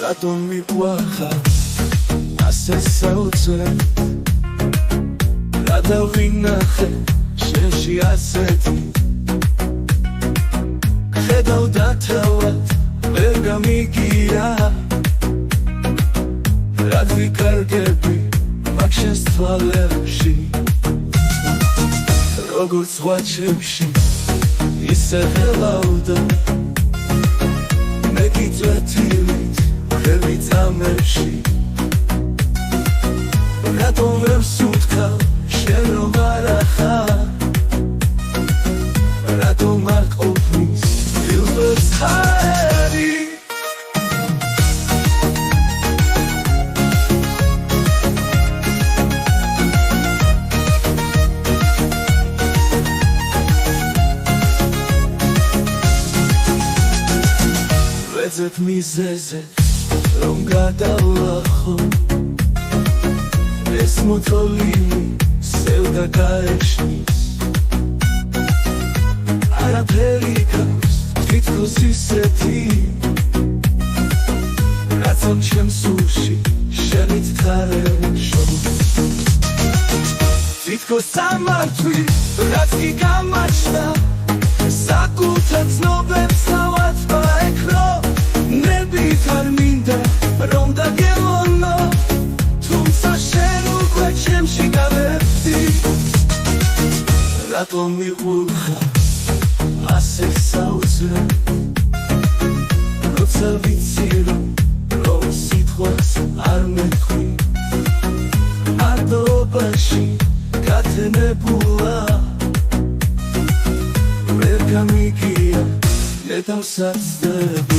რატომ მიყვარხარ ასე საოცრად რა დავინახე შენში ასეთი ხედავ და თავად ვერ გამიგია რად ვიკარგები მაგ შენს თვალებში როგორც სხვა ჩემში ისე ხელავდა მე გიწვეთილით ხელი წამებში რატომ ვერ სუნთქავ შენ რომ არ ახარ რატომ არ ყოფნის ფილმებს ხარი ვეძებ მიზეზე რომ გადავლახო ეს მოთოლინი სევდა გაეშნის არაფერი გავს თითქოს ისეთი რაც ამ ჩემს სულში შენით თარეშო თითქოს სამართვი რაც კი გამაჩნდა საკუთარ ცნობებს თავად ვაექრო ნებით არ მინდა რომ დაგემოვნო თუმცა შენ უკვე ჩემში გავერდი რატომ მიყვარხარ ასე საოცრად როცა ვიცი რომ სიტყვას არ მეთქვი არტობაში გათენებულა ვერ გამიგია მე დავსაცდები